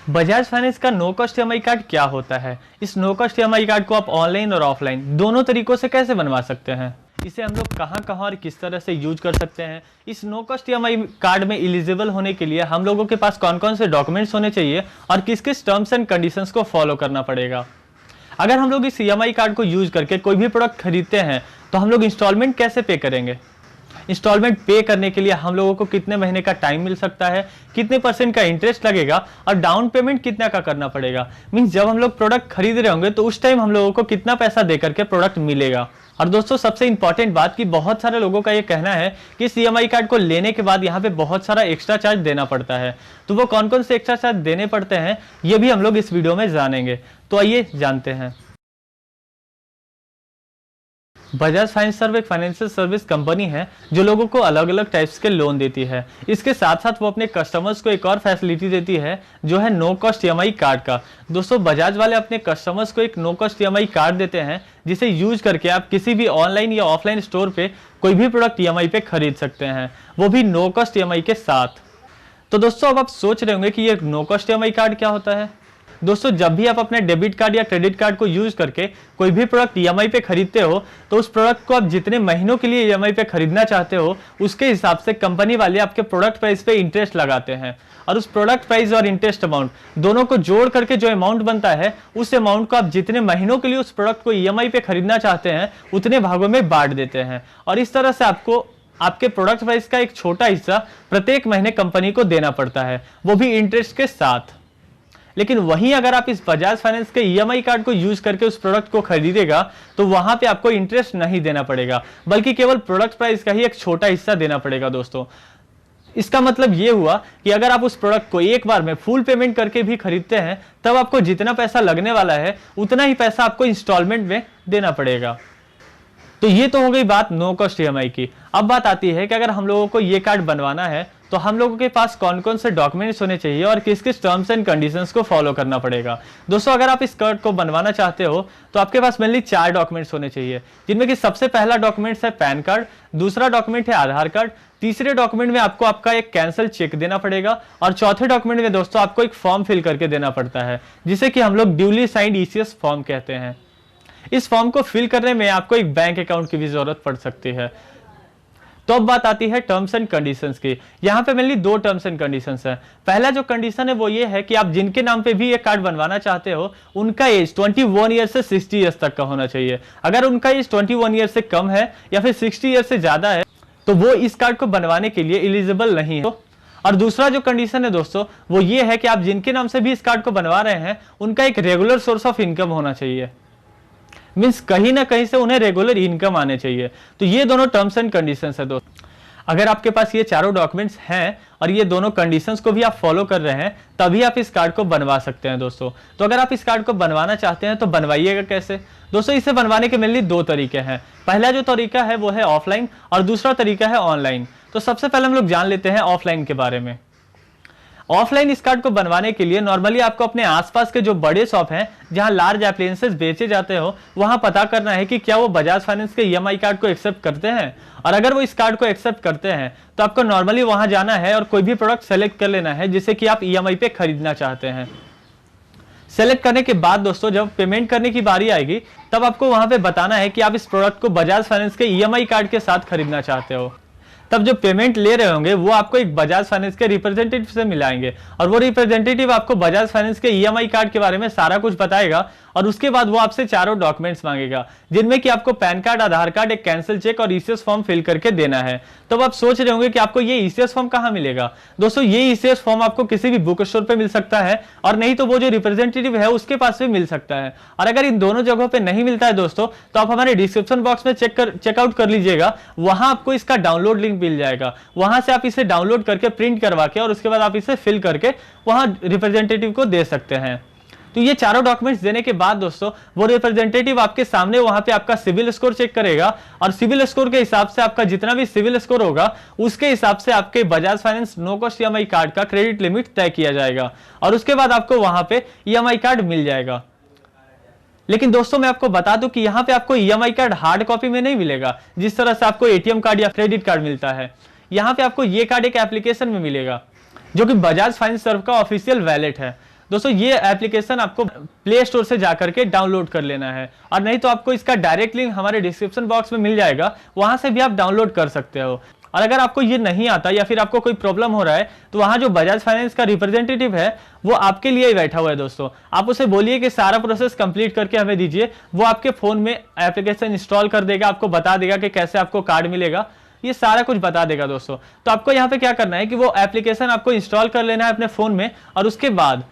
Bajaj finance का no cost EMI card क्या होता है? इस नो कॉस्ट ईएमआई कार्ड को आप ऑनलाइन और ऑफलाइन दोनों तरीकों से कैसे बनवा सकते हैं? इसे हम लोग कहां और किस तरह से यूज कर सकते हैं? इस नो कॉस्ट ईएमआई कार्ड में एलिजिबल होने के लिए हम लोगों के पास कौन कौन से डॉक्यूमेंट्स होने चाहिए और किस किस टर्म्स एंड कंडीशंस को फॉलो करना पड़ेगा? अगर हम लोग इस ईएमआई कार्ड को यूज करके कोई भी प्रोडक्ट खरीदते हैं तो हम लोग इंस्टॉलमेंट कैसे पे करेंगे? इंस्टॉलमेंट पे करने के लिए हम लोगों को कितने महीने का टाइम मिल सकता है, कितने % का इंटरेस्ट लगेगा और डाउन पेमेंट कितना का करना पड़ेगा? मींस जब हम लोग प्रोडक्ट खरीद रहे होंगे तो उस टाइम हम लोगों को कितना पैसा दे करके प्रोडक्ट मिलेगा। और दोस्तों सबसे इंपॉर्टेंट बात कि बहुत सारे लोगों का ये कहना है कि इस ईएमआई कार्ड को लेने के बाद यहाँ पे बहुत सारा एक्स्ट्रा चार्ज देना पड़ता है, तो वो कौन कौन से एक्स्ट्रा चार्ज देने पड़ते हैं ये भी हम लोग इस वीडियो में जानेंगे। तो आइए जानते हैं। बजाज फाइनेंस एक फाइनेंशियल सर्विस कंपनी है जो लोगों को अलग अलग टाइप्स के लोन देती है। इसके साथ साथ वो अपने कस्टमर्स को एक और फैसिलिटी देती है जो है नो कॉस्ट ईएमआई कार्ड का। दोस्तों बजाज वाले अपने कस्टमर्स को एक नो कॉस्ट ईएमआई कार्ड देते हैं जिसे यूज करके आप किसी भी ऑनलाइन या ऑफलाइन स्टोर पे कोई भी प्रोडक्ट ईएमआई पे खरीद सकते हैं, वो भी नो कॉस्ट ईएमआई के साथ। तो दोस्तों अब आप सोच रहे होंगे कि ये नो कॉस्ट ईएमआई कार्ड क्या होता है। दोस्तों जब भी आप अपने डेबिट कार्ड या क्रेडिट कार्ड को यूज करके कोई भी प्रोडक्ट ईएमआई पे खरीदते हो तो उस प्रोडक्ट को आप जितने महीनों के लिए ईएमआई पे खरीदना चाहते हो उसके हिसाब से कंपनी वाले आपके प्रोडक्ट प्राइस पे इंटरेस्ट लगाते हैं, और उस प्रोडक्ट प्राइस और इंटरेस्ट अमाउंट दोनों को जोड़ करके जो अमाउंट बनता है उस अमाउंट को आप जितने महीनों के लिए उस प्रोडक्ट को ईएमआई पे खरीदना चाहते हैं उतने भागों में बांट देते हैं, और इस तरह से आपको आपके प्रोडक्ट प्राइस का एक छोटा हिस्सा प्रत्येक महीने कंपनी को देना पड़ता है, वो भी इंटरेस्ट के साथ। लेकिन वहीं अगर आप इस बजाज फाइनेंस के ईएमआई कार्ड को यूज करके उस प्रोडक्ट को खरीदेगा तो वहां पे आपको इंटरेस्ट नहीं देना पड़ेगा, बल्कि केवल प्रोडक्ट प्राइस का ही एक छोटा हिस्सा देना पड़ेगा। दोस्तों इसका मतलब ये हुआ कि अगर आप उस प्रोडक्ट को एक बार में फुल पेमेंट करके भी खरीदते हैं तब आपको जितना पैसा लगने वाला है उतना ही पैसा आपको इंस्टॉलमेंट में देना पड़ेगा। तो ये तो हो गई बात नो कॉस्ट ईएमआई की। अब बात आती है कि अगर हम लोगों को ये कार्ड बनवाना है तो हम लोगों के पास कौन कौन से डॉक्यूमेंट्स होने चाहिए और किस किस टर्म्स एंड कंडीशंस को फॉलो करना पड़ेगा। दोस्तों अगर आप इस कार्ड को बनवाना चाहते हो तो आपके पास मेनली 4 डॉक्यूमेंट्स होने चाहिए, जिनमें कि सबसे पहला डॉक्यूमेंट्स है पैन कार्ड, दूसरा डॉक्यूमेंट है आधार कार्ड, तीसरे डॉक्यूमेंट में आपको आपका एक कैंसिल चेक देना पड़ेगा, और चौथे डॉक्यूमेंट में दोस्तों आपको एक फॉर्म फिल करके देना पड़ता है जिसे कि हम लोग ड्यूली साइंड ईसीएस फॉर्म कहते हैं। इस फॉर्म को फिल करने में आपको एक बैंक अकाउंट की भी जरूरत पड़ सकती है। तो अब बात आती है टर्म्स एंड कंडीशंस की। यहाँ पे मेनली 2 टर्म्स एंड कंडीशंस है। पहला जो कंडीशन है वो ये है कि आप जिनके नाम पे भी ये कार्ड बनवाना चाहते हो उनका एज 21 ईयर से 60 ईयर्स तक का होना चाहिए। अगर उनका एज 21 ईयर से कम है या फिर 60 ईयर से ज्यादा है तो वो इस कार्ड को बनवाने के लिए एलिजिबल नहीं है। और दूसरा जो कंडीशन है दोस्तों वो ये है कि आप जिनके नाम से भी इस कार्ड को बनवा रहे हैं उनका एक रेगुलर सोर्स ऑफ इनकम होना चाहिए, मींस कहीं ना कहीं से उन्हें रेगुलर इनकम आने चाहिए। तो ये दोनों टर्म्स एंड कंडीशंस है दोस्तों। अगर आपके पास ये चारों डॉक्यूमेंट्स हैं और ये दोनों कंडीशंस को भी आप फॉलो कर रहे हैं तभी आप इस कार्ड को बनवा सकते हैं दोस्तों। तो अगर आप इस कार्ड को बनवाना चाहते हैं तो बनवाइएगा कैसे? दोस्तों इसे बनवाने के मेनली 2 तरीके हैं। पहला जो तरीका है वो है ऑफलाइन और दूसरा तरीका है ऑनलाइन। तो सबसे पहले हम लोग जान लेते हैं ऑफलाइन के बारे में। ऑफलाइन इस कार्ड को बनवाने के लिए नॉर्मली आपको अपने आसपास के जो बड़े शॉप हैं जहां लार्ज एप्लायंसेस बेचे जाते हो वहां पता करना है कि क्या वो बजाज फाइनेंस के ईएमआई कार्ड को एक्सेप्ट करते हैं, और अगर वो इस कार्ड को एक्सेप्ट करते हैं तो आपको नॉर्मली वहां जाना है और कोई भी प्रोडक्ट सेलेक्ट कर लेना है जिसे कि आप ईएमआई पे खरीदना चाहते हैं। सेलेक्ट करने के बाद दोस्तों जब पेमेंट करने की बारी आएगी तब आपको वहां पे बताना है कि आप इस प्रोडक्ट को बजाज फाइनेंस के ईएमआई कार्ड के साथ खरीदना चाहते हो। तब जो पेमेंट ले रहे होंगे वो आपको एक बजाज फाइनेंस के रिप्रेजेंटेटिव से मिलाएंगे, और वो रिप्रेजेंटेटिव आपको बजाज फाइनेंस के ईएमआई कार्ड के बारे में सारा कुछ बताएगा, और उसके बाद वो आपसे चारों डॉक्यूमेंट्स मांगेगा जिनमें कि आपको पैन कार्ड, आधार कार्ड, एक कैंसिल चेक और ईसीएस फॉर्म फिल करके देना है। तब आप सोच रहे होंगे कि आपको ये ईसीएस फॉर्म कहाँ मिलेगा। दोस्तों ये ईसीएस फॉर्म आपको किसी भी बुक स्टोर पे मिल सकता है, और नहीं तो वो जो रिप्रेजेंटेटिव है उसके पास भी मिल सकता है। और अगर इन दोनों जगहों पे नहीं मिलता है दोस्तों तो आप हमारे डिस्क्रिप्शन बॉक्स में चेकआउट कर लीजिएगा, वहां आपको इसका डाउनलोड लिंक मिल जाएगा। वहां से आप इसे डाउनलोड करके प्रिंट करवा के और उसके बाद आप इसे फिल करके वहां रिप्रेजेंटेटिव को दे सकते हैं। तो ये चारों डॉक्यूमेंट्स देने के बाद दोस्तों वो रिप्रेजेंटेटिव आपके सामने वहां पे आपका सिविल स्कोर चेक करेगा, और सिविल स्कोर के हिसाब से आपका जितना भी सिविल स्कोर होगा उसके हिसाब से आपके Bajaj finance no cost EMI card का क्रेडिट लिमिट तय किया जाएगा, और उसके बाद आपको वहां पे ईएमआई कार्ड मिल जाएगा। लेकिन दोस्तों मैं आपको बता दूं कि यहाँ पे आपको ईएमआई कार्ड हार्ड कॉपी में नहीं मिलेगा जिस तरह से आपको एटीएम कार्ड या क्रेडिट कार्ड मिलता है। यहाँ पे आपको ये कार्ड एक एप्लीकेशन में मिलेगा जो कि बजाज फाइनेंस का ऑफिशियल वैलेट है। दोस्तों ये एप्लीकेशन आपको प्ले स्टोर से जाकर के डाउनलोड कर लेना है, और नहीं तो आपको इसका डायरेक्ट लिंक हमारे डिस्क्रिप्शन बॉक्स में मिल जाएगा, वहां से भी आप डाउनलोड कर सकते हो। और अगर आपको ये नहीं आता या फिर आपको कोई प्रॉब्लम हो रहा है तो वहां जो बजाज फाइनेंस का रिप्रेजेंटेटिव है वो आपके लिए ही बैठा हुआ है दोस्तों। आप उसे बोलिए कि सारा प्रोसेस कंप्लीट करके हमें दीजिए, वो आपके फोन में एप्लीकेशन इंस्टॉल कर देगा, आपको बता देगा कि कैसे आपको कार्ड मिलेगा, ये सारा कुछ बता देगा दोस्तों। तो आपको यहाँ पे क्या करना है कि वो एप्लीकेशन आपको इंस्टॉल कर लेना है अपने फोन में, और उसके बाद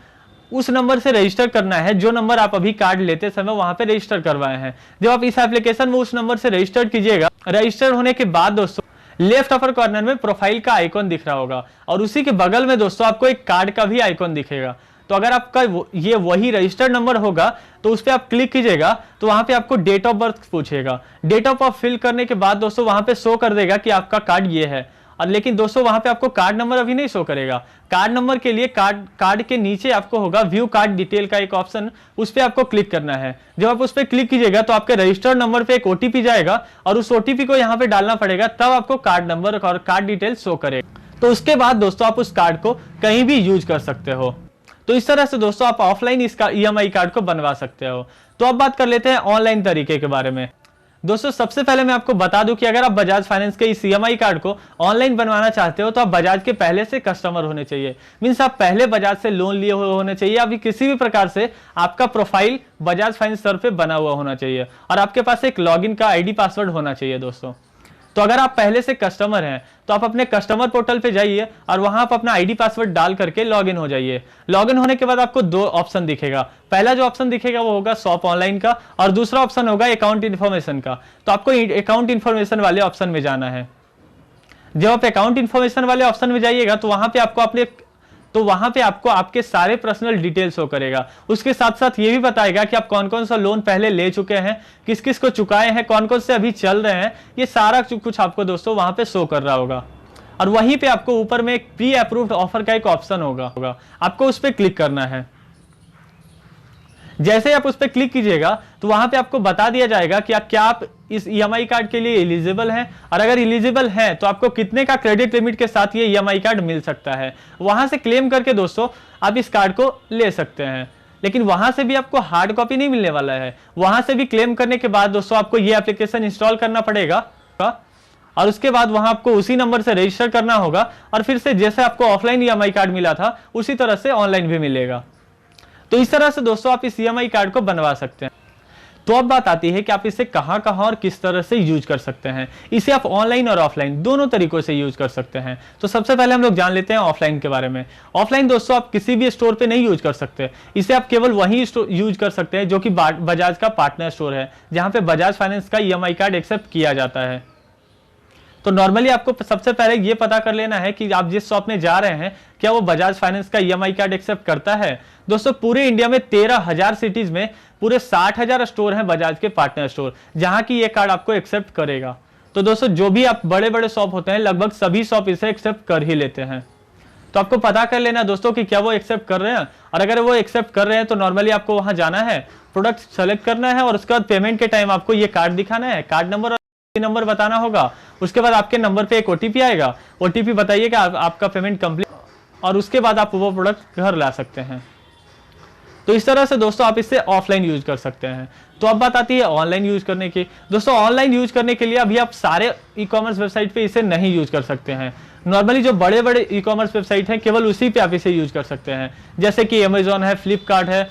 उस नंबर से रजिस्टर करना है जो नंबर आप अभी कार्ड लेते समय वहां पे रजिस्टर करवाए हैं। जब आप इस एप्लीकेशन में उस नंबर से रजिस्टर कीजिएगा, रजिस्टर होने के बाद दोस्तों लेफ्ट अपर कॉर्नर में प्रोफाइल का आइकॉन दिख रहा होगा, और उसी के बगल में दोस्तों आपको एक कार्ड का भी आइकॉन दिखेगा। तो अगर आपका ये वही रजिस्टर्ड नंबर होगा तो उस पर आप क्लिक कीजिएगा, तो वहां पे आपको डेट ऑफ बर्थ पूछेगा। डेट ऑफ बर्थ फिल करने के बाद दोस्तों वहां पे शो कर देगा कि आपका कार्ड ये है, और लेकिन दोस्तों वहां पे आपको कार्ड नंबर अभी नहीं शो करेगा। कार्ड नंबर के लिए कार्ड के नीचे आपको होगा व्यू कार्ड डिटेल का एक ऑप्शन, उस पर आपको क्लिक करना है। जब आप उस पर क्लिक कीजिएगा तो आपके रजिस्टर्ड नंबर पे एक ओटीपी जाएगा, और उस ओटीपी को यहाँ पे डालना पड़ेगा, तब आपको कार्ड नंबर और कार्ड डिटेल शो करेगा। तो उसके बाद दोस्तों आप उस कार्ड को कहीं भी यूज कर सकते हो। तो इस तरह से दोस्तों आप ऑफलाइन इसका ईएमआई कार्ड को बनवा सकते हो। तो अब बात कर लेते हैं ऑनलाइन तरीके के बारे में। दोस्तों सबसे पहले मैं आपको बता दूं कि अगर आप बजाज फाइनेंस के इस ईएमआई कार्ड को ऑनलाइन बनवाना चाहते हो तो आप बजाज के पहले से कस्टमर होने चाहिए। मींस आप पहले बजाज से लोन लिए हुए होने चाहिए, या फिर किसी भी प्रकार से आपका प्रोफाइल बजाज फाइनेंस सर पे बना हुआ होना चाहिए, और आपके पास एक लॉगिन का आईडी पासवर्ड होना चाहिए दोस्तों। तो अगर आप पहले से कस्टमर हैं तो आप अपने कस्टमर पोर्टल पे जाइए और वहां आप अपना आईडी पासवर्ड डाल करके लॉगिन हो जाइए। लॉगिन होने के बाद आपको दो ऑप्शन दिखेगा। पहला जो ऑप्शन दिखेगा वो होगा शॉप ऑनलाइन का, और दूसरा ऑप्शन होगा अकाउंट इन्फॉर्मेशन का। तो आपको अकाउंट इन्फॉर्मेशन वाले ऑप्शन में जाना है। जब आप अकाउंट इन्फॉर्मेशन वाले ऑप्शन में जाइएगा तो वहां पे आपको आपके सारे पर्सनल डिटेल्स शो करेगा। उसके साथ साथ ये भी बताएगा कि आप कौन कौन सा लोन पहले ले चुके हैं, किस किस को चुकाए हैं, कौन कौन से अभी चल रहे हैं, ये सारा कुछ आपको दोस्तों वहां पे शो कर रहा होगा। और वहीं पे आपको ऊपर में एक प्री अप्रूव्ड ऑफर का एक ऑप्शन होगा, आपको उस पर क्लिक करना है। जैसे आप उस पर क्लिक कीजिएगा तो वहां पे आपको बता दिया जाएगा कि क्या आप इस ईएमआई कार्ड के लिए एलिजिबल हैं, और अगर एलिजिबल हैं तो आपको कितने का क्रेडिट लिमिट के साथ ये ईएमआई कार्ड मिल सकता है। वहां से क्लेम करके दोस्तों आप इस कार्ड को ले सकते हैं। लेकिन वहां से भी आपको हार्ड कॉपी नहीं मिलने वाला है। वहां से भी क्लेम करने के बाद दोस्तों आपको ये एप्लीकेशन इंस्टॉल करना पड़ेगा, और उसके बाद वहां आपको उसी नंबर से रजिस्टर करना होगा, और फिर से जैसे आपको ऑफलाइन ईएमआई कार्ड मिला था उसी तरह से ऑनलाइन भी मिलेगा। तो इस तरह से दोस्तों आप इस ईएमआई कार्ड को बनवा सकते हैं। तो अब बात आती है कि आप इसे कहां कहां और किस तरह से यूज कर सकते हैं। इसे आप ऑनलाइन और ऑफलाइन दोनों तरीकों से यूज कर सकते हैं। तो सबसे पहले हम लोग जान लेते हैं ऑफलाइन के बारे में। ऑफलाइन दोस्तों आप किसी भी स्टोर पे नहीं यूज कर सकते। इसे आप केवल वहीं यूज कर सकते हैं जो कि बजाज का पार्टनर स्टोर है, जहां पे बजाज फाइनेंस का ईएमआई कार्ड एक्सेप्ट किया जाता है। तो नॉर्मली आपको सबसे पहले ये पता कर लेना है कि आप जिस शॉप में जा रहे हैं क्या वो बजाज फाइनेंस का ईएमआई कार्ड एक्सेप्ट करता है। दोस्तों पूरे इंडिया में 13,000 सिटीज में पूरे 60,000 स्टोर हैं बजाज के पार्टनर स्टोर, जहां की ये कार्ड आपको एक्सेप्ट करेगा। तो दोस्तों जो भी आप बड़े बड़े शॉप होते हैं लगभग सभी शॉप इसे एक्सेप्ट कर ही लेते हैं। तो आपको पता कर लेना दोस्तों कि क्या वो एक्सेप्ट कर रहे हैं, और अगर वो एक्सेप्ट कर रहे हैं तो नॉर्मली आपको वहां जाना है, प्रोडक्ट सेलेक्ट करना है, और उसके बाद पेमेंट के टाइम आपको ये कार्ड दिखाना है, कार्ड नंबर बताना होगा। उसके बाद आपके नंबर पे एक ओटीपी आएगा, ओटीपी बताइएगा आपका पेमेंट कंप्लीट, और उसके बाद आप वो प्रोडक्ट घर ला सकते हैं। तो इस तरह से दोस्तों आप इसे ऑफलाइन यूज कर सकते हैं। तो अब बात आती है ऑनलाइन यूज करने की। दोस्तों ऑनलाइन यूज करने के लिए अभी आप सारे ई कॉमर्स वेबसाइट पे इसे नहीं यूज कर सकते हैं। नॉर्मली जो बड़े बड़े ई कॉमर्स वेबसाइट हैं केवल उसी पे आप इसे यूज कर सकते हैं, जैसे कि अमेजॉन है, फ्लिपकार्ट है,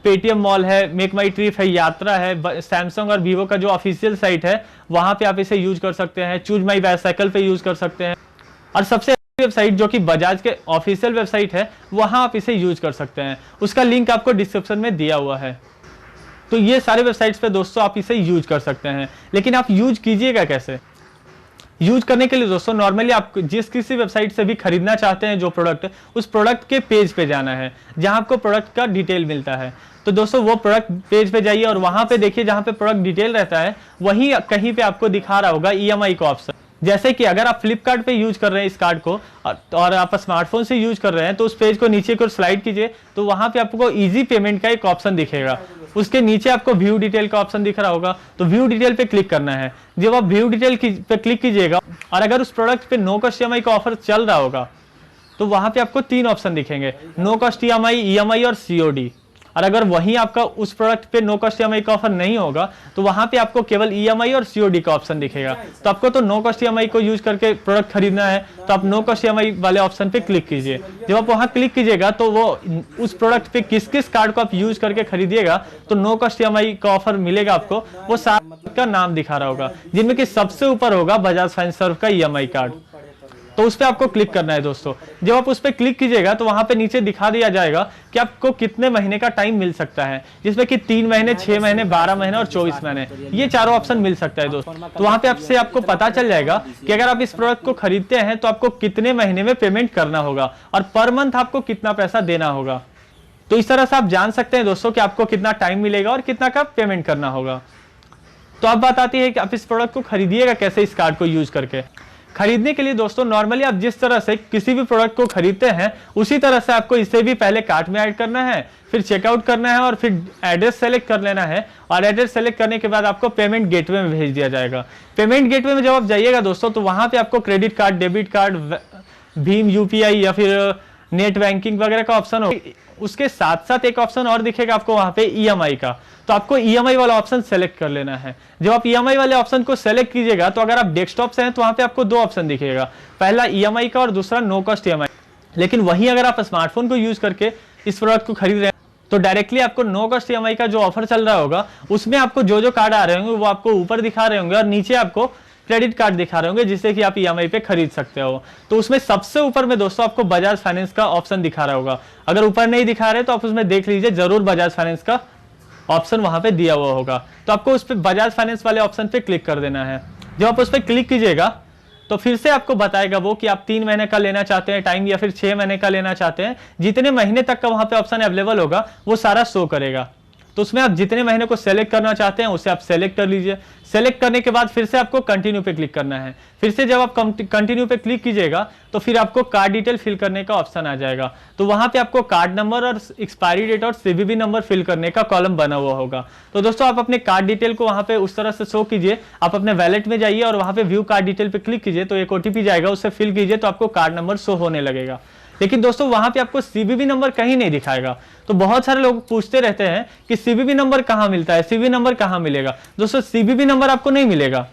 पेटीएम मॉल है, मेक माई ट्रिप है, यात्रा है, सैमसंग और वीवो का जो ऑफिशियल साइट है वहां पे आप इसे यूज कर सकते हैं। चूज माई बाइसाइकिल पे यूज कर सकते हैं, और सबसे वेबसाइट जो कि बजाज के ऑफिशियल वेबसाइट है वहां आप इसे यूज कर सकते हैं। उसका लिंक आपको डिस्क्रिप्शन में दिया हुआ है। तो ये सारे वेबसाइट्स पे दोस्तों आप इसे यूज कर सकते हैं। लेकिन आप यूज कीजिएगा कैसे? यूज करने के लिए दोस्तों नॉर्मली आप जिस किसी वेबसाइट से भी खरीदना चाहते हैं जो प्रोडक्ट, उस प्रोडक्ट के पेज पे जाना है जहां आपको प्रोडक्ट का डिटेल मिलता है। तो दोस्तों वो प्रोडक्ट पेज पे जाइए और वहां पे देखिए जहां पे प्रोडक्ट डिटेल रहता है वहीं कहीं पे आपको दिखा रहा होगा ईएमआई का ऑप्शन। जैसे कि अगर आप फ्लिपकार्ट पे यूज कर रहे हैं इस कार्ड को और आप स्मार्टफोन से यूज कर रहे हैं तो उस पेज को नीचे को स्लाइड कीजिए तो वहां पे आपको इजी पेमेंट का एक ऑप्शन दिखेगा। उसके नीचे आपको व्यू डिटेल का ऑप्शन दिख रहा होगा, तो व्यू डिटेल पे क्लिक करना है। जब आप व्यू डिटेल पे क्लिक कीजिएगा और अगर उस प्रोडक्ट पे नो कॉस्ट ईएमआई का ऑफर चल रहा होगा तो वहां पे आपको 3 ऑप्शन दिखेंगे, नो कॉस्ट ईएमआई, ईएमआई और सीओडी। और अगर वहीं आपका उस प्रोडक्ट पे नो कॉस्ट ईएमआई का ऑफर नहीं होगा तो वहां पे आपको केवल ईएमआई और सीओडी का ऑप्शन दिखेगा। तो आपको तो नो कॉस्ट ईएमआई को यूज करके प्रोडक्ट खरीदना है तो आप नो कॉस्ट ईएमआई वाले ऑप्शन पे क्लिक कीजिए। जब आप वहां क्लिक कीजिएगा तो वो उस प्रोडक्ट पे किस किस कार्ड को आप यूज करके खरीदिएगा तो नो कॉस्ट ईएमआई का ऑफर मिलेगा आपको, वो सारा का नाम दिखा रहा होगा, जिनमें कि सबसे ऊपर होगा बजाज फाइनेंस का ईएमआई कार्ड। तो उस पर आपको क्लिक करना है दोस्तों। जब आप उस पर क्लिक कीजिएगा तो वहां पे नीचे दिखा दिया जाएगा कि आपको कितने महीने का टाइम मिल सकता है, जिसमें कि 3 महीने, 6 महीने, 12 महीने और 24 महीने, ये चारों ऑप्शन मिल सकता है दोस्तों। तो वहां पे आपको पता चल जाएगा कि अगर आप इस प्रोडक्ट को खरीदते हैं तो आपको कितने महीने में पेमेंट करना होगा और पर मंथ आपको कितना पैसा देना होगा। तो इस तरह से आप जान सकते हैं दोस्तों कि आपको कितना टाइम मिलेगा और कितना का पेमेंट करना होगा। तो अब बात आती है कि आप इस प्रोडक्ट को खरीदिएगा कैसे इस कार्ड को यूज करके। खरीदने के लिए दोस्तों नॉर्मली आप जिस तरह से किसी भी प्रोडक्ट को खरीदते हैं उसी तरह से आपको इसे भी पहले कार्ट में ऐड करना है, फिर चेकआउट करना है और फिर एड्रेस सेलेक्ट कर लेना है। और एड्रेस सेलेक्ट करने के बाद आपको पेमेंट गेटवे में भेज दिया जाएगा। पेमेंट गेटवे में जब आप जाइएगा दोस्तों तो वहां पे आपको credit card, debit card, Bhim UPI या फिर नेट बैंकिंग वगैरह का ऑप्शन हो। उसके साथ साथ एक ऑप्शन और दिखेगा आपको वहां पे ईएमआई का, तो आपको ईएमआई वाला ऑप्शन सेलेक्ट कर लेना है। जब आप ईएमआई वाले ऑप्शन को सेलेक्ट कीजिएगा तो अगर आप डेस्कटॉप से हैं तो वहां पे आपको 2 ऑप्शन दिखेगा, पहला ईएमआई का और दूसरा नो कॉस्ट ईएमआई। लेकिन वहीं अगर आप स्मार्टफोन को यूज करके इस प्रोडक्ट को खरीद रहे हैं तो डायरेक्टली आपको नो कॉस्ट ईएमआई का जो ऑफर चल रहा होगा उसमें आपको जो जो कार्ड आ रहे होंगे वो आपको ऊपर दिखा रहे होंगे और नीचे आपको क्रेडिट कार्ड दिखा रहे होंगे जिससे कि आप ईएमआई पे खरीद सकते हो। तो उसमें सबसे ऊपर में दोस्तों आपको बजाज फाइनेंस का ऑप्शन दिखा रहा होगा। अगर ऊपर नहीं दिखा रहे तो आप उसमें देख लीजिए, जरूर बजाज फाइनेंस का ऑप्शन वहां पे दिया हुआ होगा। तो आपको उस पे बजाज फाइनेंस वाले ऑप्शन पे क्लिक कर देना है। जब आप उस पर क्लिक कीजिएगा तो फिर से आपको बताएगा वो कि आप 3 महीने का लेना चाहते हैं टाइम या फिर 6 महीने का लेना चाहते हैं। जितने महीने तक का वहां पे ऑप्शन अवेलेबल होगा वो सारा शो करेगा। तो उसमें आप जितने महीने को सेलेक्ट करना चाहते हैं उसे आप सेलेक्ट कर लीजिए। सेलेक्ट करने के बाद फिर से आपको कंटिन्यू पे क्लिक करना है। फिर से जब आप कंटिन्यू पे क्लिक कीजिएगा तो फिर आपको कार्ड डिटेल फिल करने का ऑप्शन आ जाएगा। तो वहां पे आपको कार्ड नंबर और एक्सपायरी डेट और सीवीवी नंबर फिल करने का कॉलम बना हुआ होगा। तो दोस्तों आप अपने कार्ड डिटेल को वहां पे उस तरह से शो कीजिए। आप अपने वैलेट में जाइए और वहां पे व्यू कार्ड डिटेल पे क्लिक कीजिए तो एक ओटीपी जाएगा, उसे फिल कीजिए तो आपको कार्ड नंबर शो होने लगेगा। लेकिन दोस्तों वहां पे आपको सीवीवी नंबर कहीं नहीं दिखाएगा। तो बहुत सारे लोग पूछते रहते हैं कि सीवीवी नंबर कहां मिलता है, सीवीवी नंबर कहां मिलेगा। दोस्तों सीवीवी नंबर आपको नहीं मिलेगा,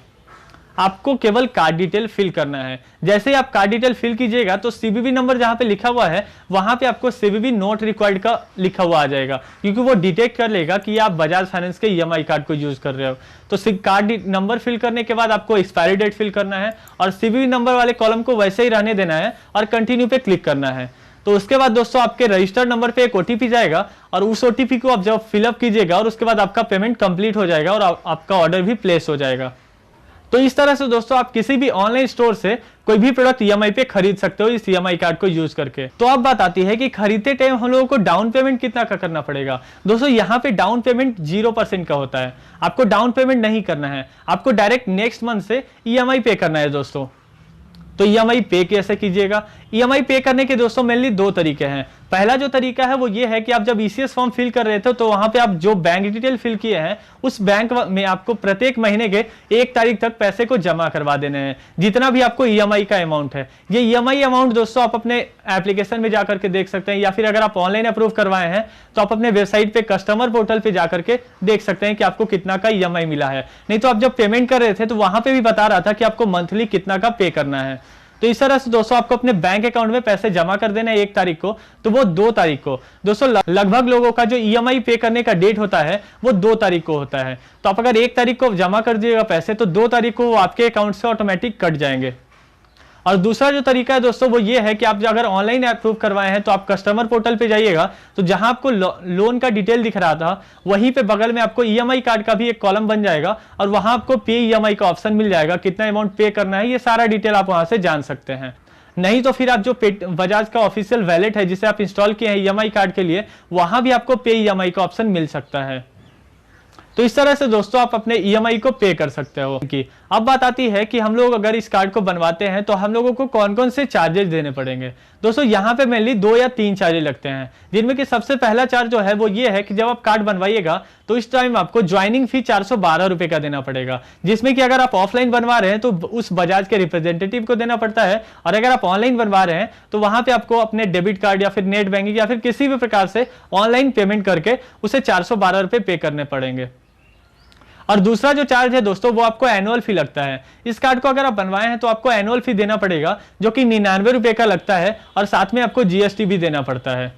आपको केवल कार्ड डिटेल फिल करना है। जैसे ही आप कार्ड डिटेल फिल कीजिएगा तो सीवीवी नंबर जहां पे लिखा हुआ है वहां पे आपको सीवीवी नॉट रिक्वायर्ड का लिखा हुआ आ जाएगा, क्योंकि वो डिटेक्ट कर लेगा कि आप बजाज फाइनेंस के ईएमआई कार्ड को यूज कर रहे हो। तो कार्ड नंबर फिल करने के बाद आपको एक्सपायरी डेट फिल करना है और सीवीवी नंबर वाले कॉलम को वैसे ही रहने देना है और कंटिन्यू पे क्लिक करना है। तो उसके बाद दोस्तों आपके रजिस्टर्ड नंबर पे एक ओटीपी जाएगा और उस ओटीपी को आप जब फिलअप कीजिएगा और उसके बाद आपका पेमेंट कंप्लीट हो जाएगा और आपका ऑर्डर भी प्लेस हो जाएगा। तो इस तरह से दोस्तों आप किसी भी ऑनलाइन स्टोर से कोई भी प्रोडक्ट ईएमआई पे खरीद सकते हो इस ईएमआई कार्ड को यूज करके। तो अब बात आती है कि खरीदते टाइम हम लोगों को डाउन पेमेंट कितना का करना पड़ेगा। दोस्तों यहाँ पे डाउन पेमेंट 0% का होता है। आपको डाउन पेमेंट नहीं करना है, आपको डायरेक्ट नेक्स्ट मंथ से ईएमआई पे करना है दोस्तों। तो ईएमआई पे कैसे कीजिएगा? ईएमआई पे करने के दोस्तों मेनली 2 तरीके हैं। पहला जो तरीका है वो ये है कि आप जब ईसीएस फॉर्म फिल कर रहे थे तो वहां पे आप जो बैंक डिटेल फिल किए हैं उस बैंक में आपको प्रत्येक महीने के 1 तारीख तक पैसे को जमा करवा देने हैं, जितना भी आपको ईएमआई का अमाउंट है। ये ईएमआई अमाउंट दोस्तों आप अपने एप्लीकेशन में जाकर के देख सकते हैं, या फिर अगर आप ऑनलाइन अप्रूव करवाए हैं तो आप अपने वेबसाइट पे कस्टमर पोर्टल पे जाकर के देख सकते हैं कि आपको कितना का ईएमआई मिला है। नहीं तो आप जब पेमेंट कर रहे थे तो वहां पे भी बता रहा था कि आपको मंथली कितना का पे करना है। तो इस तरह से दोस्तों आपको अपने बैंक अकाउंट में पैसे जमा कर देना है 1 तारीख को, तो वो 2 तारीख को दोस्तों लगभग लोगों का जो ईएमआई पे करने का डेट होता है वो 2 तारीख को होता है। तो आप अगर 1 तारीख को जमा कर दिएगा पैसे तो 2 तारीख को वो आपके अकाउंट से ऑटोमेटिक कट जाएंगे। और दूसरा जो तरीका है दोस्तों वो ये है कि आप अगर ऑनलाइन अप्रूव करवाए हैं तो आप कस्टमर पोर्टल पे जाइएगा, तो जहां आपको लोन का डिटेल दिख रहा था वहीं पे बगल में आपको ईएमआई कार्ड का भी एक कॉलम बन जाएगा और वहां आपको पे ईएमआई का ऑप्शन मिल जाएगा, कितना अमाउंट पे करना है ये सारा डिटेल आप वहां से जान सकते हैं। नहीं तो फिर आप जो बजाज का ऑफिशियल वैलेट है जिसे आप इंस्टॉल किए हैं ईएमआई कार्ड के लिए, वहां भी आपको पे ईएमआई का ऑप्शन मिल सकता है। तो इस तरह से दोस्तों आप अपने ईएमआई को पे कर सकते हो। कि अब बात आती है कि हम लोग अगर इस कार्ड को बनवाते हैं तो हम लोगों को कौन कौन से चार्जेस देने पड़ेंगे। दोस्तों यहाँ पे मेनली 2 या 3 चार्जेस लगते हैं, जिनमें कि सबसे पहला चार्ज जो है वो ये है कि जब आप कार्ड बनवाइएगा तो इस टाइम आपको ज्वाइनिंग फी 412 रुपए का देना पड़ेगा, जिसमें कि अगर आप ऑफलाइन बनवा रहे हैं तो उस बजाज के रिप्रेजेंटेटिव को देना पड़ता है, और अगर आप ऑनलाइन बनवा रहे हैं तो वहां पे आपको अपने डेबिट कार्ड या फिर नेट बैंकिंग या फिर किसी भी प्रकार से ऑनलाइन पेमेंट करके उसे 412 रुपए पे करने पड़ेंगे। और दूसरा जो चार्ज है दोस्तों वो आपको एनुअल फी लगता है। इस कार्ड को अगर आप बनवाए हैं तो आपको एनुअल फी देना पड़ेगा, जो कि 99 रुपए का लगता है, और साथ में आपको जीएसटी भी देना पड़ता है।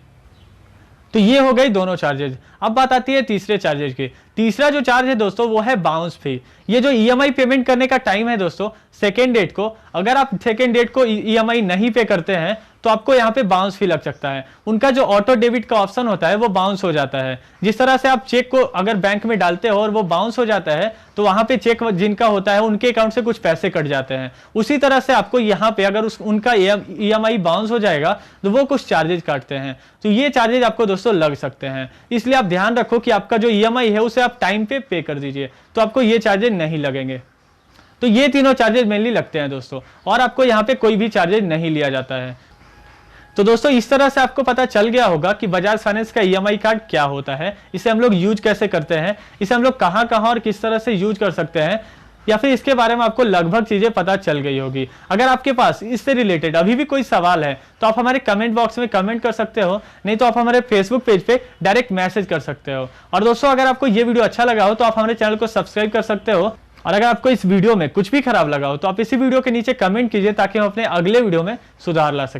तो ये हो गई दोनों चार्जेज। अब बात आती है तीसरे चार्जेज की। तीसरा जो चार्ज है दोस्तों वो है बाउंस फी। ये जो ईएमआई पेमेंट करने का टाइम है दोस्तों, सेकेंड डेट को, अगर आप सेकेंड डेट को ईएमआई नहीं पे करते हैं तो आपको यहाँ पे बाउंस फी लग सकता है। उनका जो ऑटो डेबिट का ऑप्शन होता है वो बाउंस हो जाता है। जिस तरह से आप चेक को अगर बैंक में डालते हो और वो बाउंस हो जाता है तो वहां पे चेक जिनका होता है उनके अकाउंट से कुछ पैसे कट जाते हैं। उसी तरह से आपको यहाँ पे अगर उनका ईएमआई बाउंस हो जाएगा तो वो कुछ चार्जेस काटते हैं। तो ये चार्जेस आपको दोस्तों लग सकते हैं, इसलिए आप ध्यान रखो कि आपका जो ईएमआई है उसे आप टाइम पे कर दीजिए, तो आपको ये चार्जेस नहीं लगेंगे। तो ये तीनों चार्जेस मेनली लगते हैं दोस्तों, और आपको यहाँ पे कोई भी चार्जेस नहीं लिया जाता है। तो दोस्तों इस तरह से आपको पता चल गया होगा कि बजाज फाइनेंस का ईएमआई कार्ड क्या होता है, इसे हम लोग यूज कैसे करते हैं, इसे हम लोग कहां कहां और किस तरह से यूज कर सकते हैं, या फिर इसके बारे में आपको लगभग चीजें पता चल गई होगी। अगर आपके पास इससे रिलेटेड अभी भी कोई सवाल है तो आप हमारे कमेंट बॉक्स में कमेंट कर सकते हो, नहीं तो आप हमारे फेसबुक पेज पे डायरेक्ट मैसेज कर सकते हो। और दोस्तों अगर आपको ये वीडियो अच्छा लगा हो तो आप हमारे चैनल को सब्सक्राइब कर सकते हो, और अगर आपको इस वीडियो में कुछ भी खराब लगा हो तो आप इसी वीडियो के नीचे कमेंट कीजिए ताकि हम अपने अगले वीडियो में सुधार ला सकें।